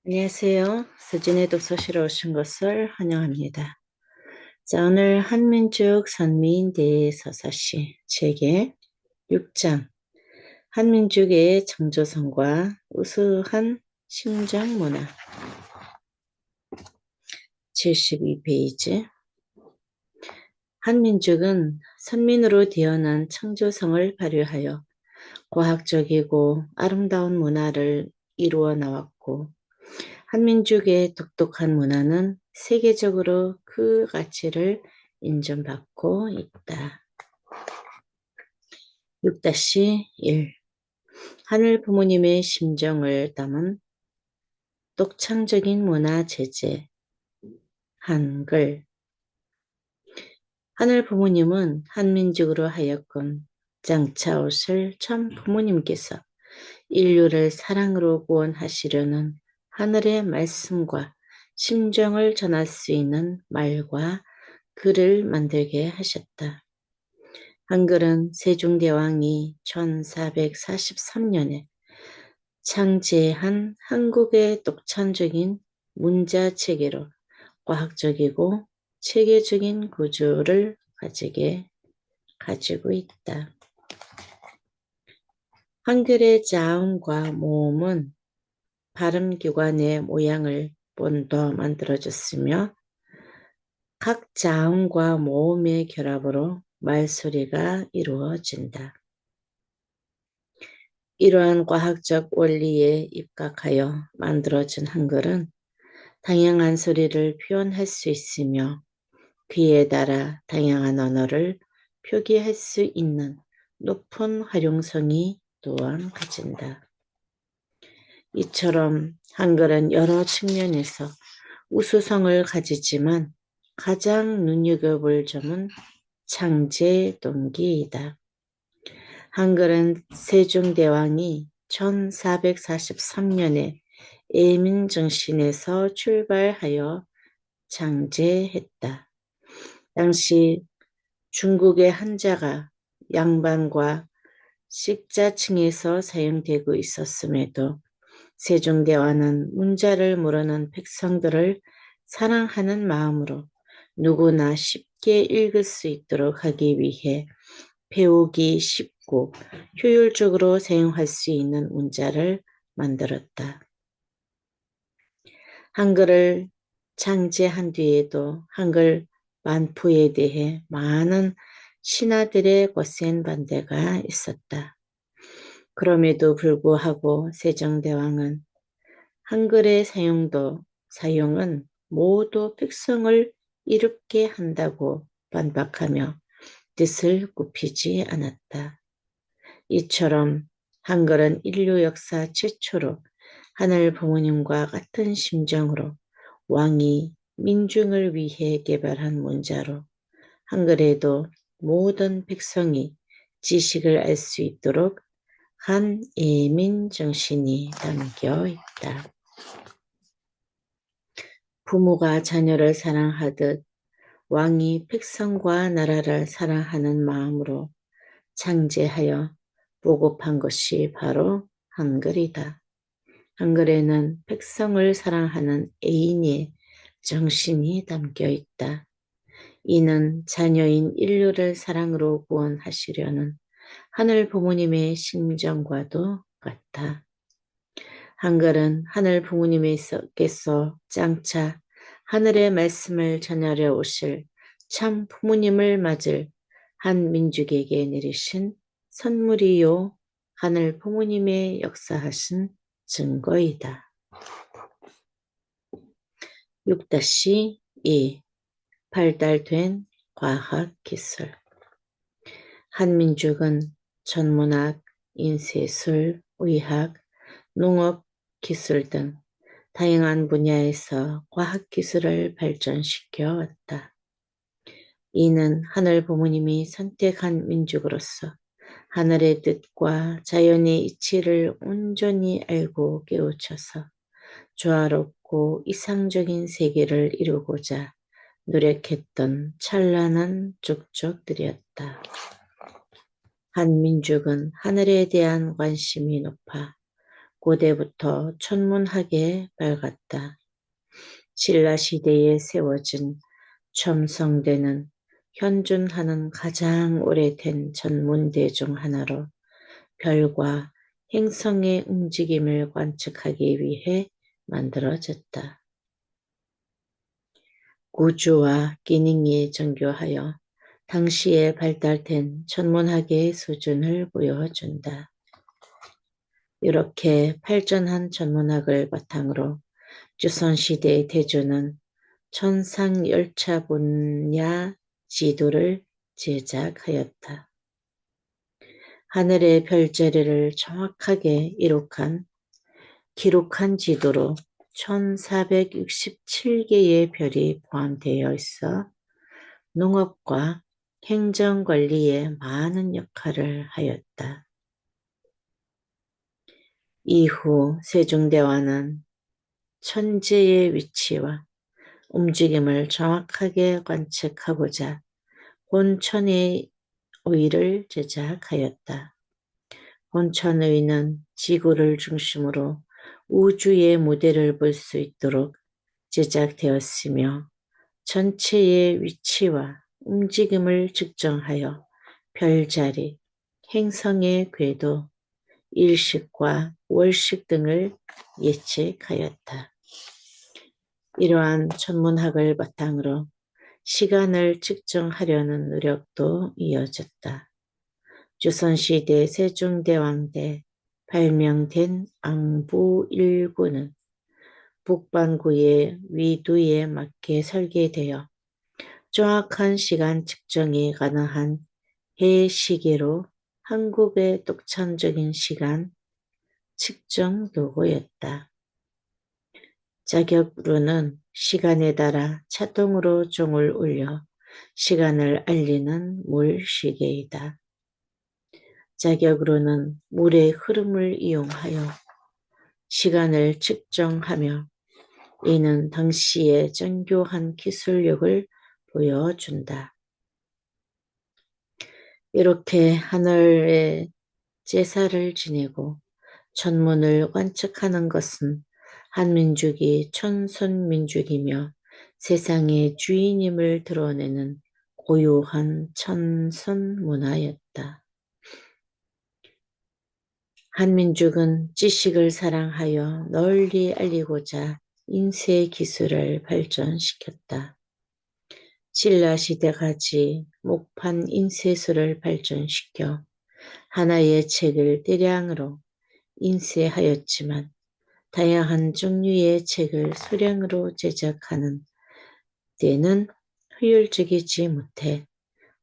안녕하세요. 서진의 독서실에 오신 것을 환영합니다. 자, 오늘 한민족 선미인 대서사시 책의 6장 한민족의 창조성과 우수한 심정문화 72페이지 한민족은 선민으로 태어난 창조성을 발휘하여 과학적이고 아름다운 문화를 이루어 나왔고 한민족의 독특한 문화는 세계적으로 그 가치를 인정받고 있다. 6-1 하늘 부모님의 심정을 담은 독창적인 문화 제재 한글 하늘 부모님은 한민족으로 하여금 장차 오실 참 부모님께서 인류를 사랑으로 구원하시려는 하늘의 말씀과 심정을 전할 수 있는 말과 글을 만들게 하셨다. 한글은 세종대왕이 1443년에 창제한 한국의 독창적인 문자체계로 과학적이고 체계적인 구조를 가지고 있다. 한글의 자음과 모음은 발음기관의 모양을 본떠 만들어졌으며 각 자음과 모음의 결합으로 말소리가 이루어진다. 이러한 과학적 원리에 입각하여 만들어진 한글은 다양한 소리를 표현할 수 있으며 귀에 따라 다양한 언어를 표기할 수 있는 높은 활용성이 또한 가진다. 이처럼 한글은 여러 측면에서 우수성을 가지지만 가장 눈여겨볼 점은 창제 동기이다. 한글은 세종대왕이 1443년에 애민정신에서 출발하여 창제했다. 당시 중국의 한자가 양반과 식자층에서 사용되고 있었음에도 세종대왕은 문자를 모르는 백성들을 사랑하는 마음으로 누구나 쉽게 읽을 수 있도록 하기 위해 배우기 쉽고 효율적으로 사용할 수 있는 문자를 만들었다. 한글을 창제한 뒤에도 한글 반포에 대해 많은 신하들의 거센 반대가 있었다. 그럼에도 불구하고 세종대왕은 한글의 사용은 모두 백성을 이롭게 한다고 반박하며 뜻을 굽히지 않았다. 이처럼 한글은 인류 역사 최초로 하늘 부모님과 같은 심정으로 왕이 민중을 위해 개발한 문자로 한글에도 모든 백성이 지식을 알 수 있도록 한 예민 정신이 담겨 있다. 부모가 자녀를 사랑하듯 왕이 백성과 나라를 사랑하는 마음으로 창제하여 보급한 것이 바로 한글이다. 한글에는 백성을 사랑하는 애인의 정신이 담겨 있다. 이는 자녀인 인류를 사랑으로 구원하시려는 하늘 부모님의 심정과도 같다. 한글은 하늘 부모님께서 장차 하늘의 말씀을 전하려 오실 참 부모님을 맞을 한 민족에게 내리신 선물이요 하늘 부모님의 역사하신 증거이다. 6-2 발달된 과학기술 한민족은 천문학, 인쇄술, 의학, 농업, 기술 등 다양한 분야에서 과학기술을 발전시켜 왔다. 이는 하늘 부모님이 선택한 민족으로서 하늘의 뜻과 자연의 이치를 온전히 알고 깨우쳐서 조화롭고 이상적인 세계를 이루고자 노력했던 찬란한 족적들이었다. 한 민족은 하늘에 대한 관심이 높아 고대부터 천문학에 밝았다. 신라시대에 세워진 첨성대는 현존하는 가장 오래된 전문대 중 하나로 별과 행성의 움직임을 관측하기 위해 만들어졌다. 구주와 기능이 정교하여 당시에 발달된 천문학의 수준을 보여준다. 이렇게 발전한 천문학을 바탕으로 조선시대의 대조는 천상열차 분야 지도를 제작하였다. 하늘의 별자리를 정확하게 기록한 지도로 1467개의 별이 포함되어 있어 농업과 행정관리에 많은 역할을 하였다. 이후 세종대왕은 천체의 위치와 움직임을 정확하게 관측하고자 혼천의 의를 제작하였다. 혼천의는 지구를 중심으로 우주의 무대를 볼 수 있도록 제작되었으며 전체의 위치와 움직임을 측정하여 별자리, 행성의 궤도, 일식과 월식 등을 예측하였다. 이러한 천문학을 바탕으로 시간을 측정하려는 노력도 이어졌다. 조선시대 세종대왕 때 발명된 앙부 1구는 북반구의 위두에 맞게 설계되어 정확한 시간 측정이 가능한 해시계로 한국의 독창적인 시간 측정 도구였다. 자격으로는 시간에 따라 자동으로 종을 울려 시간을 알리는 물시계이다. 자격으로는 물의 흐름을 이용하여 시간을 측정하며 이는 당시의 정교한 기술력을 보여준다. 이렇게 하늘의 제사를 지내고 천문을 관측하는 것은 한민족이 천선민족이며 세상의 주인임을 드러내는 고유한 천선문화였다. 한민족은 지식을 사랑하여 널리 알리고자 인쇄 기술을 발전시켰다. 신라시대까지 목판 인쇄술을 발전시켜 하나의 책을 대량으로 인쇄하였지만 다양한 종류의 책을 소량으로 제작하는 데는 효율적이지 못해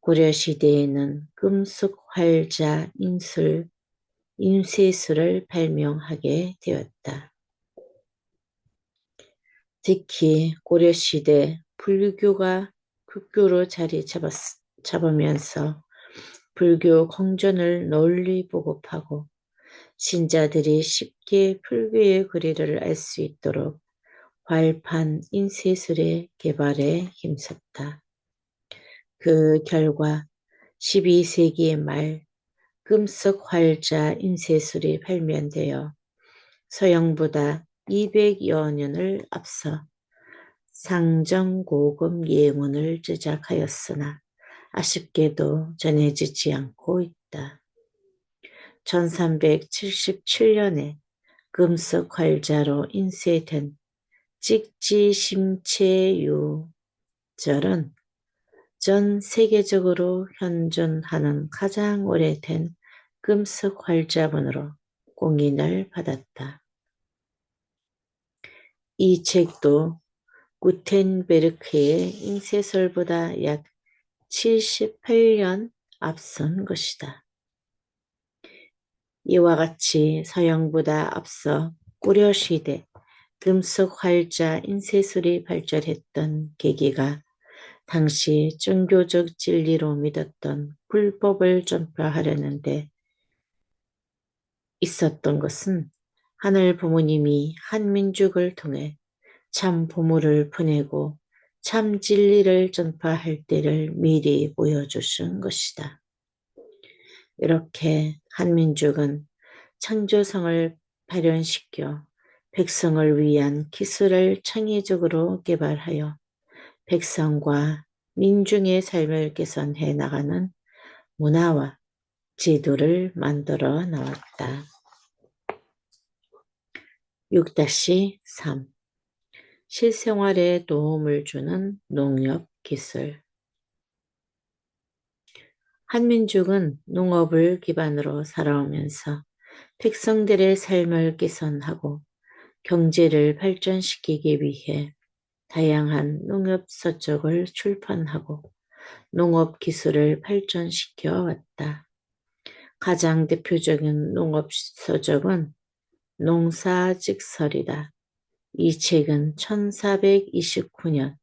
고려시대에는 금속활자 인쇄술을 발명하게 되었다. 특히 고려시대 불교가 국교로 자리 잡으면서 불교 공전을 널리 보급하고 신자들이 쉽게 불교의 거리를 알 수 있도록 활판 인쇄술의 개발에 힘썼다. 그 결과 12세기 말 금속 활자 인쇄술이 발명되어 서양보다 200여 년을 앞서 상정고급 예문을 제작하였으나 아쉽게도 전해지지 않고 있다. 1377년에 금속 활자로 인쇄된 찍지심체유절은 전 세계적으로 현존하는 가장 오래된 금속 활자본으로 공인을 받았다. 이 책도 구텐베르크의 인쇄술보다 약 78년 앞선 것이다. 이와 같이 서양보다 앞서 고려시대 금속 활자 인쇄술이 발전했던 계기가 당시 종교적 진리로 믿었던 불법을 전파하려는데 있었던 것은 하늘 부모님이 한민족을 통해 참 보물을 보내고 참 진리를 전파할 때를 미리 보여주신 것이다. 이렇게 한민족은 창조성을 발현시켜 백성을 위한 기술을 창의적으로 개발하여 백성과 민중의 삶을 개선해 나가는 문화와 제도를 만들어 나왔다. 6-3 실생활에 도움을 주는 농업 기술. 한민족은 농업을 기반으로 살아오면서 백성들의 삶을 개선하고 경제를 발전시키기 위해 다양한 농업 서적을 출판하고 농업 기술을 발전시켜 왔다. 가장 대표적인 농업 서적은 농사직설이다. 이 책은 1429년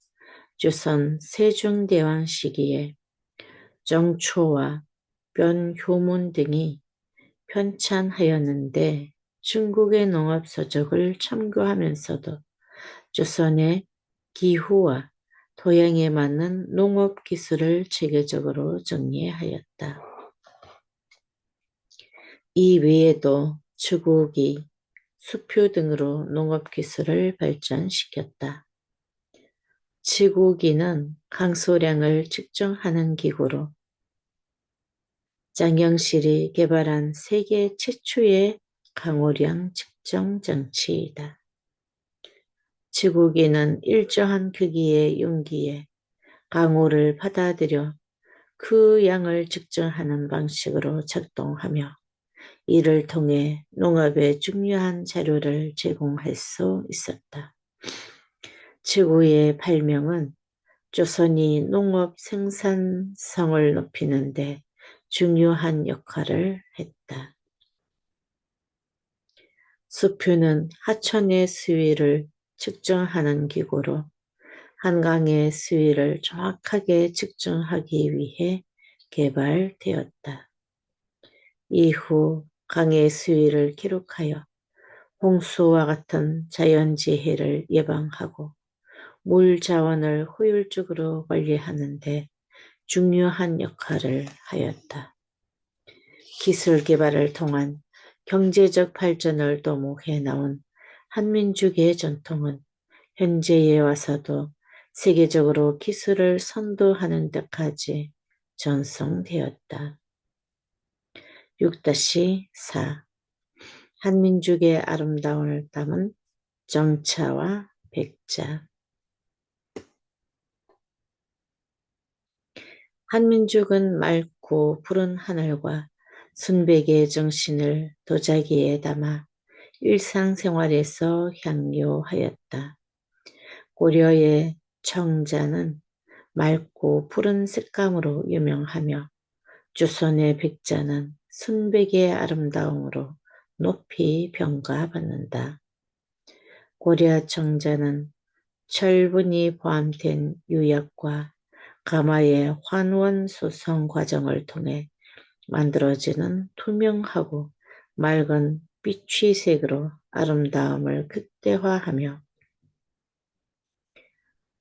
조선 세종대왕 시기에 정초와 변효문 등이 편찬하였는데 중국의 농업 서적을 참고하면서도 조선의 기후와 토양에 맞는 농업 기술을 체계적으로 정리하였다. 이 외에도 추구기, 수표 등으로 농업 기술을 발전시켰다. 치구기는 강소량을 측정하는 기구로 장영실이 개발한 세계 최초의 강우량 측정 장치이다. 치구기는 일정한 크기의 용기에 강우를 받아들여 그 양을 측정하는 방식으로 작동하며 이를 통해 농업에 중요한 자료를 제공할 수 있었다. 치구의 발명은 조선이 농업 생산성을 높이는 데 중요한 역할을 했다. 수표는 하천의 수위를 측정하는 기구로 한강의 수위를 정확하게 측정하기 위해 개발되었다. 이후 강의 수위를 기록하여 홍수와 같은 자연재해를 예방하고 물 자원을 효율적으로 관리하는 데 중요한 역할을 하였다. 기술 개발을 통한 경제적 발전을 도모해 나온 한민족의 전통은 현재에 와서도 세계적으로 기술을 선도하는 데까지 전송되었다. 6-4 한민족의 아름다움을 담은 정차와 백자. 한민족은 맑고 푸른 하늘과 순백의 정신을 도자기에 담아 일상생활에서 향유하였다. 고려의 청자는 맑고 푸른 색감으로 유명하며 조선의 백자는 순백의 아름다움으로 높이 평가받는다. 고려 청자는 철분이 포함된 유약과 가마의 환원 소성 과정을 통해 만들어지는 투명하고 맑은 빛취색으로 아름다움을 극대화하며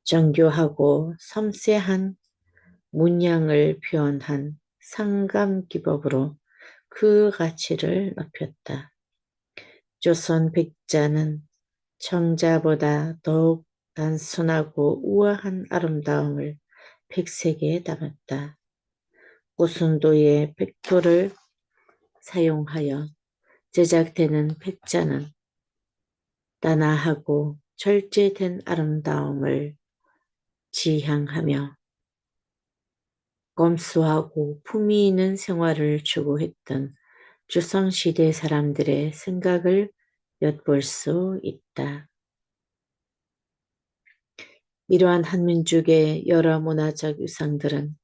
정교하고 섬세한 문양을 표현한 상감기법으로 그 가치를 높였다. 조선 백자는 청자보다 더욱 단순하고 우아한 아름다움을 백색에 담았다. 고순도의 백도를 사용하여 제작되는 백자는 단아하고 절제된 아름다움을 지향하며 검소하고 품위 있는 생활을 추구했던 조선시대 사람들의 생각을 엿볼 수 있다. 이러한 한민족의 여러 문화적 유산들은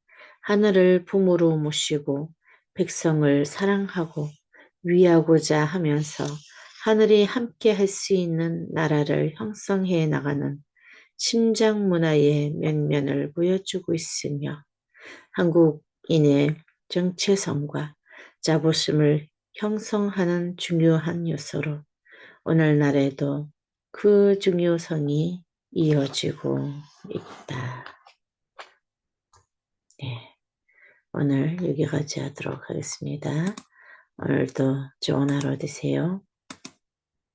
하늘을 부모로 모시고 백성을 사랑하고 위하고자 하면서 하늘이 함께 할 수 있는 나라를 형성해 나가는 심장 문화의 면면을 보여주고 있으며 한국인의 정체성과 자부심을 형성하는 중요한 요소로 오늘날에도 그 중요성이 이어지고 있다. 네, 오늘 여기까지 하도록 하겠습니다. 오늘도 좋은 하루 되세요.